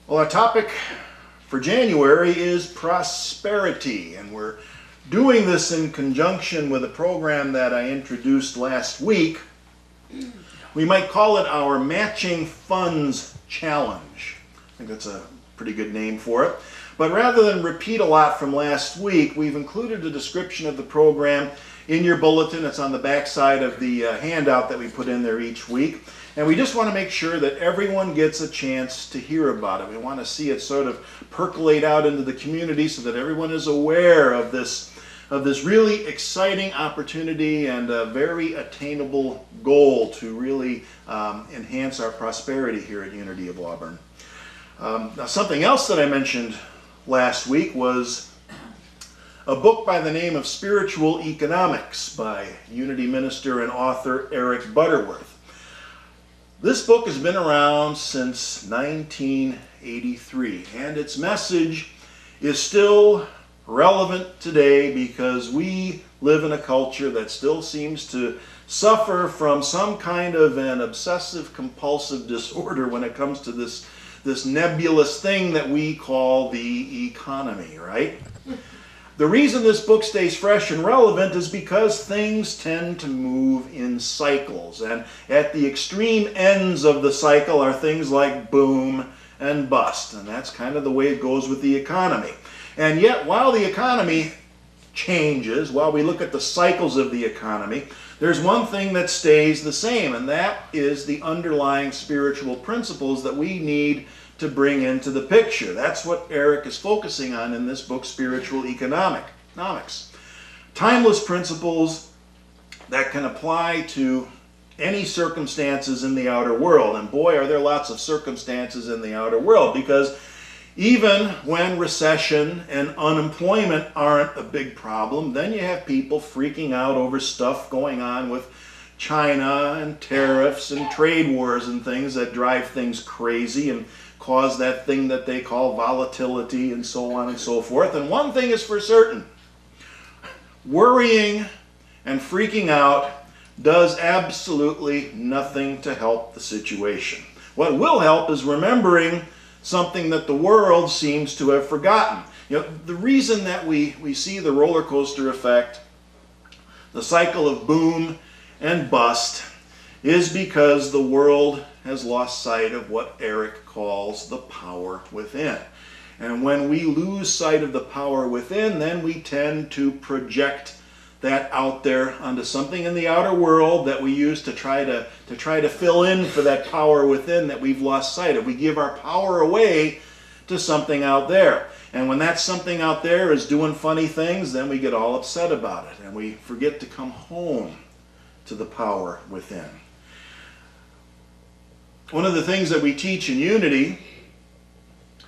Well, our topic for January is prosperity, and we're doing this in conjunction with a program that I introduced last week. We might call it our Matching Funds Challenge. I think that's a pretty good name for it. But rather than repeat a lot from last week, we've included a description of the program in your bulletin. It's on the back side of the handout that we put in there each week. And we just want to make sure that everyone gets a chance to hear about it. We want to see it sort of percolate out into the community so that everyone is aware of this really exciting opportunity and a very attainable goal to really enhance our prosperity here at Unity of Auburn. Now, something else that I mentioned last week was a book by the name of Spiritual Economics by Unity minister and author Eric Butterworth. This book has been around since 1983, and its message is still relevant today because we live in a culture that still seems to suffer from some kind of an obsessive compulsive disorder when it comes to this nebulous thing that we call the economy, right? The reason this book stays fresh and relevant is because things tend to move in cycles, and at the extreme ends of the cycle are things like boom and bust, and that's kind of the way it goes with the economy. And yet, while the economy changes, while we look at the cycles of the economy, there's one thing that stays the same, and that is the underlying spiritual principles that we need to bring into the picture. That's what Eric is focusing on in this book, Spiritual Economics. Timeless principles that can apply to any circumstances in the outer world. And boy, are there lots of circumstances in the outer world, because even when recession and unemployment aren't a big problem, then you have people freaking out over stuff going on with China and tariffs and trade wars and things that drive things crazy and cause that thing that they call volatility and so on and so forth. And one thing is for certain: worrying and freaking out does absolutely nothing to help the situation. What will help is remembering something that the world seems to have forgotten. You know, the reason that we see the roller coaster effect, the cycle of boom and bust, is because the world has lost sight of what Eric calls the power within. And when we lose sight of the power within, then we tend to project that out there onto something in the outer world that we use to try to fill in for that power within that we've lost sight of. We give our power away to something out there. And when that something out there is doing funny things, then we get all upset about it and we forget to come home to the power within. One of the things that we teach in Unity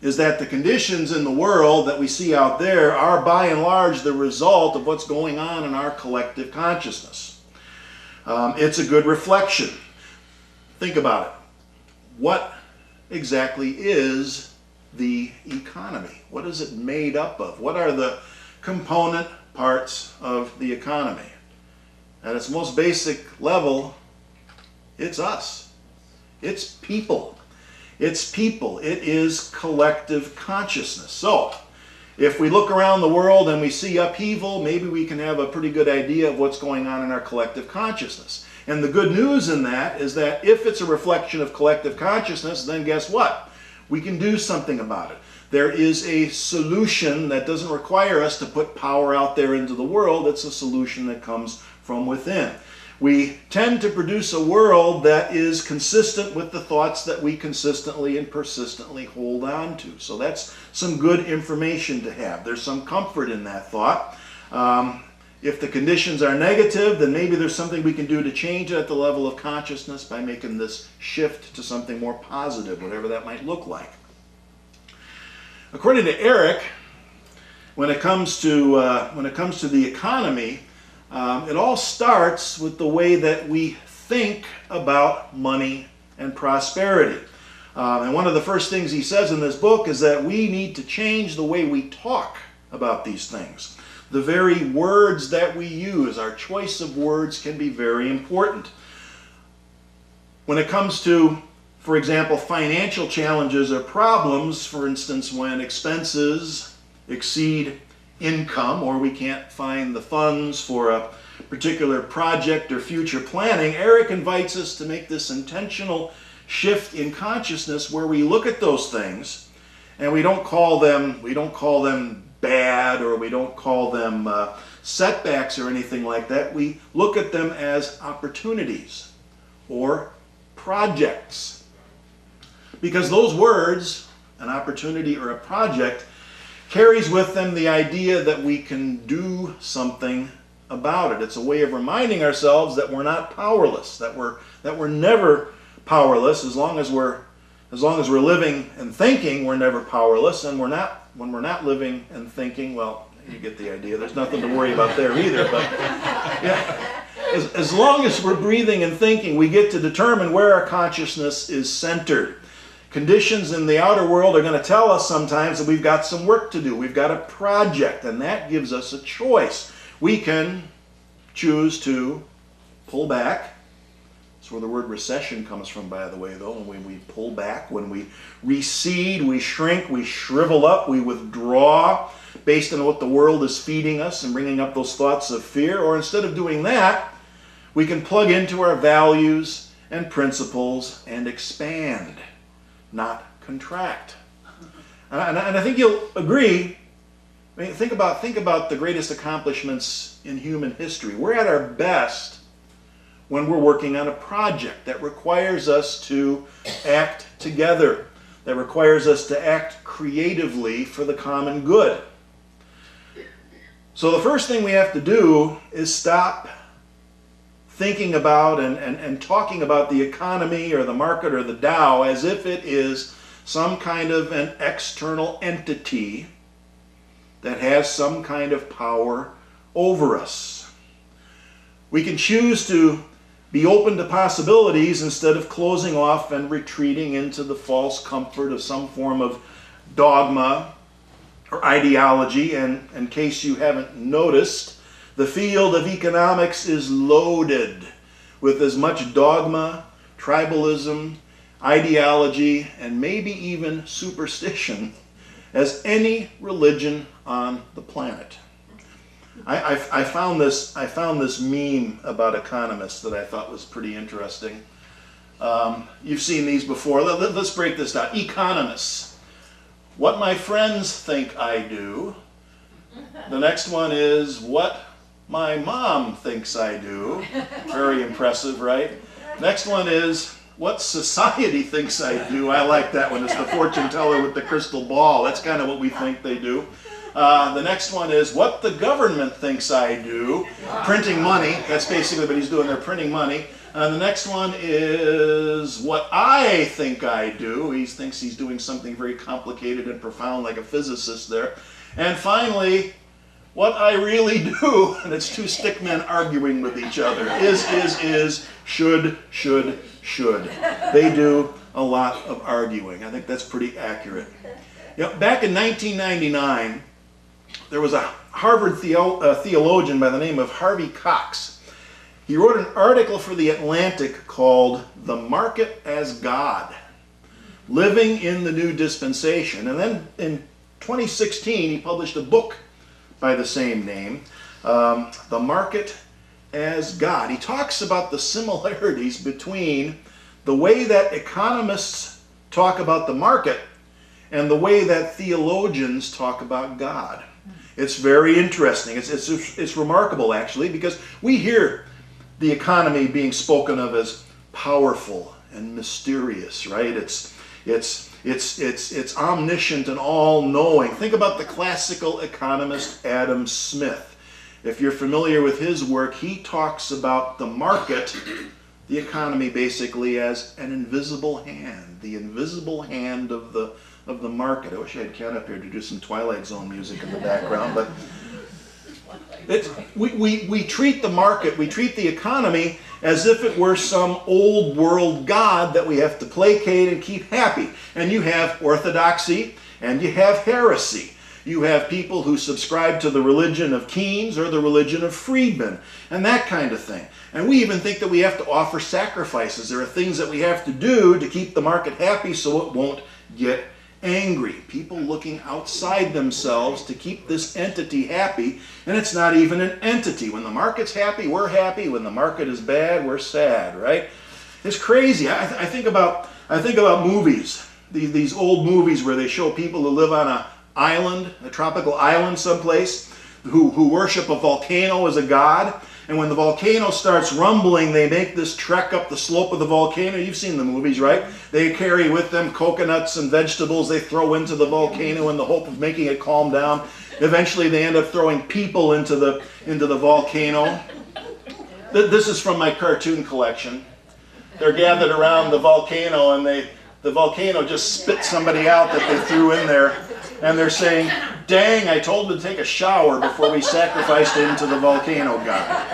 is that the conditions in the world that we see out there are by and large the result of what's going on in our collective consciousness. It's a good reflection. Think about it. What exactly is the economy? What is it made up of? What are the component parts of the economy? At its most basic level, it's us. It's people. It's people. It is collective consciousness. So, if we look around the world and we see upheaval, maybe we can have a pretty good idea of what's going on in our collective consciousness. And the good news in that is that if it's a reflection of collective consciousness, then guess what? We can do something about it. There is a solution that doesn't require us to put power out there into the world. It's a solution that comes from within. We tend to produce a world that is consistent with the thoughts that we consistently and persistently hold on to. So that's some good information to have. There's some comfort in that thought. If the conditions are negative, then maybe there's something we can do to change it at the level of consciousness by making this shift to something more positive, whatever that might look like. According to Eric, when it comes to the economy, it all starts with the way that we think about money and prosperity. And one of the first things he says in this book is that we need to change the way we talk about these things. The very words that we use, our choice of words, can be very important. When it comes to For example, financial challenges or problems, for instance, when expenses exceed income or we can't find the funds for a particular project or future planning, Eric invites us to make this intentional shift in consciousness where we look at those things and we don't call them bad, or we don't call them setbacks or anything like that. We look at them as opportunities or projects. Because those words, an opportunity or a project, carries with them the idea that we can do something about it. It's a way of reminding ourselves that we're not powerless, that we're never powerless. As long as we're living and thinking, we're never powerless, and when we're not living and thinking, well, you get the idea. There's nothing to worry about there either. But yeah, as long as we're breathing and thinking, we get to determine where our consciousness is centered. Conditions in the outer world are going to tell us sometimes that we've got some work to do. We've got a project, and that gives us a choice. We can choose to pull back. That's where the word recession comes from, by the way, though. When we pull back, when we recede, we shrink, we shrivel up, we withdraw based on what the world is feeding us and bringing up those thoughts of fear. Or instead of doing that, we can plug into our values and principles and expand, not contract. And I think you'll agree. I mean, think about the greatest accomplishments in human history. We're at our best when we're working on a project that requires us to act together, that requires us to act creatively for the common good. So the first thing we have to do is stop thinking about and talking about the economy or the market or the Dow as if it is some kind of an external entity that has some kind of power over us. We can choose to be open to possibilities instead of closing off and retreating into the false comfort of some form of dogma or ideology. And in case you haven't noticed, the field of economics is loaded with as much dogma, tribalism, ideology, and maybe even superstition as any religion on the planet. I found this meme about economists that I thought was pretty interesting. You've seen these before. Let's break this down. Economists. What my friends think I do. The next one is what my mom thinks I do. Very impressive, right? Next one is what society thinks I do. I like that one. It's the fortune teller with the crystal ball. That's kind of what we think they do. The next one is what the government thinks I do. Printing money. That's basically what he's doing. They're printing money. The next one is what I think I do. He thinks he's doing something very complicated and profound like a physicist there. And finally, what I really do. And it's two stick men arguing with each other. Is, should. They do a lot of arguing. I think that's pretty accurate. You know, back in 1999, there was a Harvard theologian by the name of Harvey Cox. He wrote an article for The Atlantic called The Market as God, Living in the New Dispensation. And then in 2016, he published a book by the same name, The Market as God. He talks about the similarities between the way that economists talk about the market and the way that theologians talk about God. It's very interesting. It's remarkable, actually, because we hear the economy being spoken of as powerful and mysterious, right? It's omniscient and all-knowing. Think about the classical economist Adam Smith. If you're familiar with his work, he talks about the market, the economy basically, as an invisible hand, the invisible hand of the market. I wish I had Ken up here to do some Twilight Zone music in the background, but we treat the market, we treat the economy as if it were some old world god that we have to placate and keep happy. And you have orthodoxy and you have heresy. You have people who subscribe to the religion of Keynes or the religion of Friedman and that kind of thing. And we even think that we have to offer sacrifices. There are things that we have to do to keep the market happy so it won't get angry. People looking outside themselves to keep this entity happy, and it's not even an entity. When the market's happy, we're happy. When the market is bad, we're sad, right? It's crazy. I think about movies, these old movies where they show people who live on an island, a tropical island someplace, who worship a volcano as a god. And when the volcano starts rumbling, they make this trek up the slope of the volcano. You've seen the movies, right? They carry with them coconuts and vegetables they throw into the volcano in the hope of making it calm down. Eventually they end up throwing people into the volcano. This is from my cartoon collection. They're gathered around the volcano, and the volcano just spit somebody out that they threw in there. And they're saying, "Dang, I told him to take a shower before we sacrificed him to the volcano god."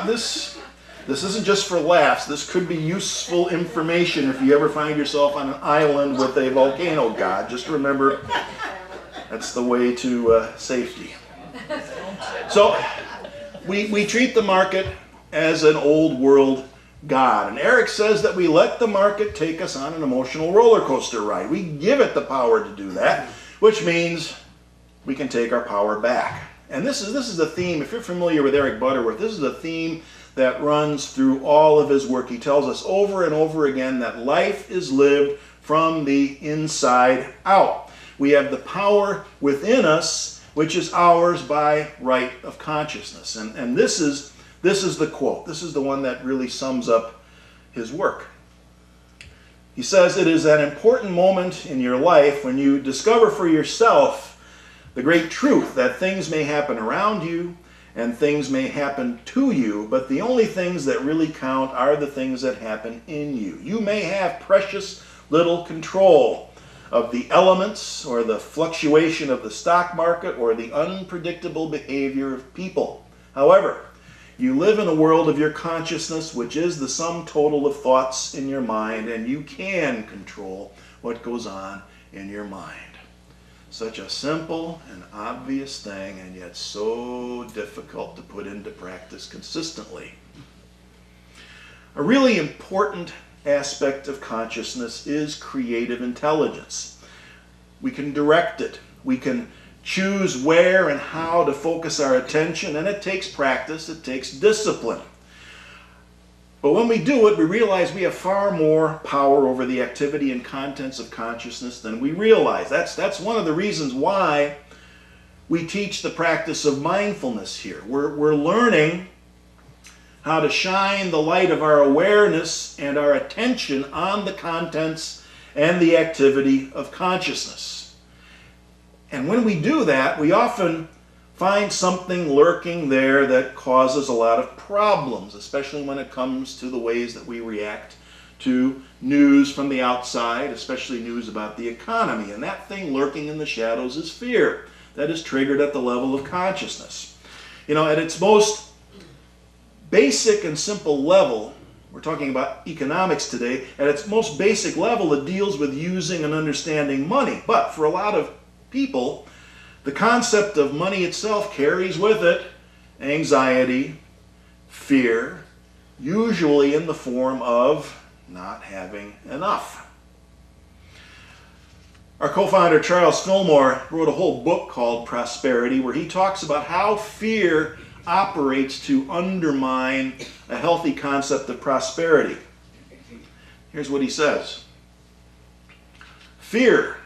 This isn't just for laughs. This could be useful information if you ever find yourself on an island with a volcano god. Just remember, that's the way to safety. So we treat the market as an old world God. And Eric says that we let the market take us on an emotional roller coaster ride. We give it the power to do that, which means we can take our power back. And this is a theme, if you're familiar with Eric Butterworth, this is a theme that runs through all of his work. He tells us over and over again that life is lived from the inside out. We have the power within us, which is ours by right of consciousness. And this is the quote. This is the one that really sums up his work. He says, "It is an important moment in your life when you discover for yourself the great truth that things may happen around you and things may happen to you, but the only things that really count are the things that happen in you. You may have precious little control of the elements or the fluctuation of the stock market or the unpredictable behavior of people. However, you live in a world of your consciousness, which is the sum total of thoughts in your mind, and you can control what goes on in your mind." Such a simple and obvious thing, and yet so difficult to put into practice consistently. A really important aspect of consciousness is creative intelligence. We can direct it. We can choose where and how to focus our attention, and it takes practice, it takes discipline. But when we do it, we realize we have far more power over the activity and contents of consciousness than we realize. That's one of the reasons why we teach the practice of mindfulness here. We're learning how to shine the light of our awareness and our attention on the contents and the activity of consciousness. And when we do that, we often find something lurking there that causes a lot of problems, especially when it comes to the ways that we react to news from the outside, especially news about the economy. And that thing lurking in the shadows is fear that is triggered at the level of consciousness. You know, at its most basic and simple level, we're talking about economics today, at its most basic level, it deals with using and understanding money. But for a lot of people, the concept of money itself carries with it anxiety, fear, usually in the form of not having enough. Our co-founder Charles Fillmore wrote a whole book called Prosperity, where he talks about how fear operates to undermine a healthy concept of prosperity. Here's what he says. "Fear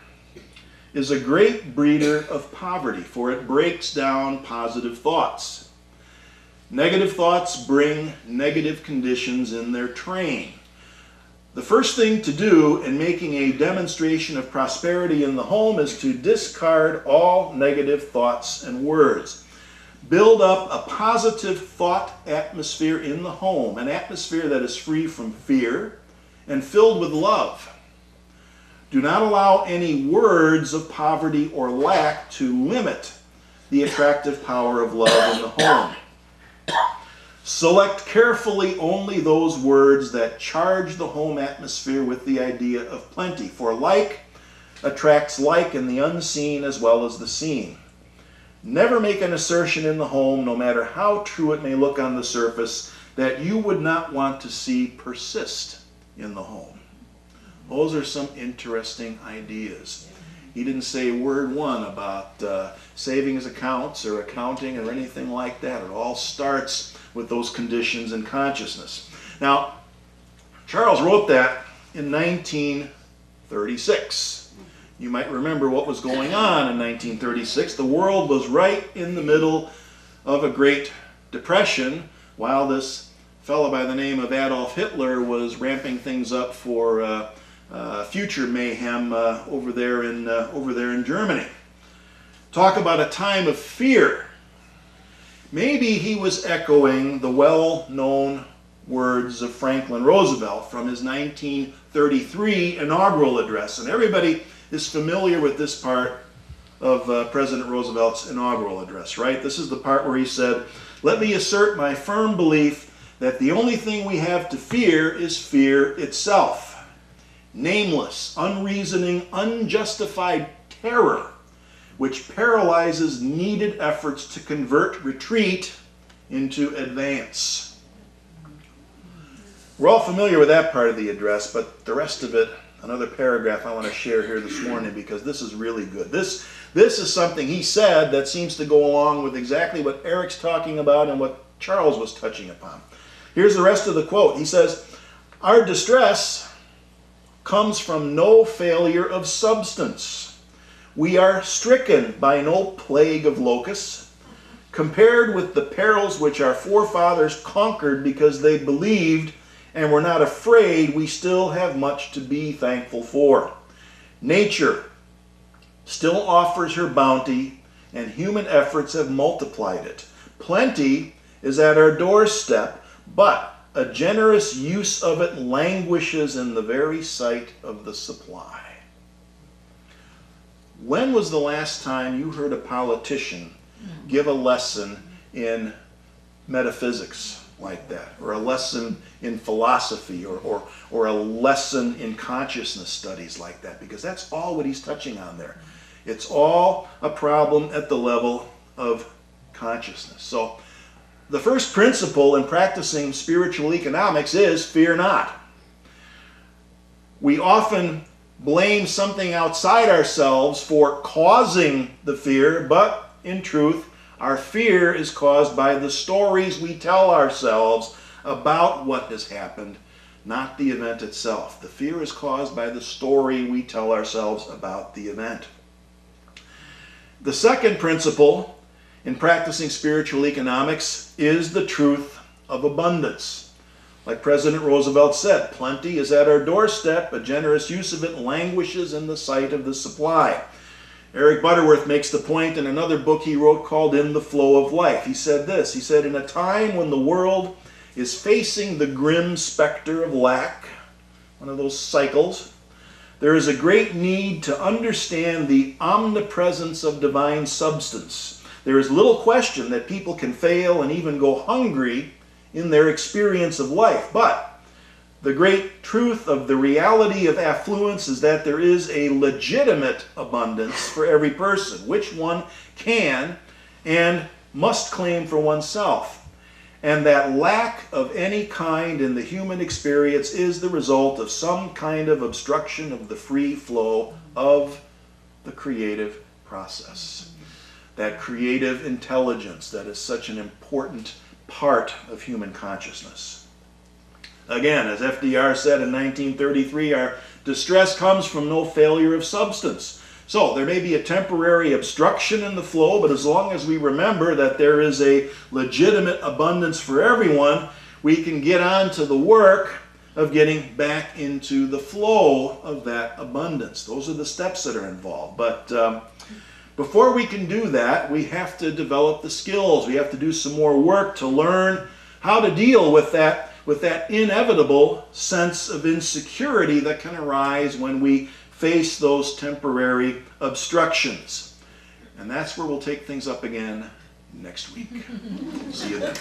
is a great breeder of poverty, for it breaks down positive thoughts. Negative thoughts bring negative conditions in their train. The first thing to do in making a demonstration of prosperity in the home is to discard all negative thoughts and words. Build up a positive thought atmosphere in the home, an atmosphere that is free from fear and filled with love. Do not allow any words of poverty or lack to limit the attractive power of love in the home. Select carefully only those words that charge the home atmosphere with the idea of plenty. For like attracts like in the unseen as well as the seen. Never make an assertion in the home, no matter how true it may look on the surface, that you would not want to see persist in the home. Those are some interesting ideas. He didn't say word one about savings accounts or accounting or anything like that. It all starts with those conditions in consciousness. Now, Charles wrote that in 1936. You might remember what was going on in 1936. The world was right in the middle of a Great Depression while this fellow by the name of Adolf Hitler was ramping things up for future mayhem over there in Germany. Talk about a time of fear. Maybe he was echoing the well-known words of Franklin Roosevelt from his 1933 inaugural address. And everybody is familiar with this part of President Roosevelt's inaugural address, right? This is the part where he said, "Let me assert my firm belief that the only thing we have to fear is fear itself. Nameless, unreasoning, unjustified terror, which paralyzes needed efforts to convert retreat into advance." We're all familiar with that part of the address, but the rest of it, another paragraph I want to share here this morning because this is really good. This is something he said that seems to go along with exactly what Eric's talking about and what Charles was touching upon. Here's the rest of the quote. He says, "Our distress comes from no failure of substance. We are stricken by no plague of locusts. Compared with the perils which our forefathers conquered because they believed and were not afraid, we still have much to be thankful for. Nature still offers her bounty, and human efforts have multiplied it. Plenty is at our doorstep, but a generous use of it languishes in the very sight of the supply." When was the last time you heard a politician give a lesson in metaphysics like that, or a lesson in philosophy, or a lesson in consciousness studies like that? Because that's all what he's touching on there. It's all a problem at the level of consciousness. So the first principle in practicing spiritual economics is fear not. We often blame something outside ourselves for causing the fear, but in truth, our fear is caused by the stories we tell ourselves about what has happened, not the event itself. The fear is caused by the story we tell ourselves about the event. The second principle in practicing spiritual economics is the truth of abundance. Like President Roosevelt said, plenty is at our doorstep, a generous use of it languishes in the sight of the supply. Eric Butterworth makes the point in another book he wrote called In the Flow of Life. He said this, he said, "In a time when the world is facing the grim specter of lack," one of those cycles, "there is a great need to understand the omnipresence of divine substance. There is little question that people can fail and even go hungry in their experience of life, but the great truth of the reality of affluence is that there is a legitimate abundance for every person, which one can and must claim for oneself. And that lack of any kind in the human experience is the result of some kind of obstruction of the free flow of the creative process." That creative intelligence that is such an important part of human consciousness. Again, as FDR said in 1933, our distress comes from no failure of substance. So there may be a temporary obstruction in the flow, but as long as we remember that there is a legitimate abundance for everyone, we can get on to the work of getting back into the flow of that abundance. Those are the steps that are involved. But before we can do that, we have to develop the skills. We have to do some more work to learn how to deal with that inevitable sense of insecurity that can arise when we face those temporary obstructions. And that's where we'll take things up again next week. See you then.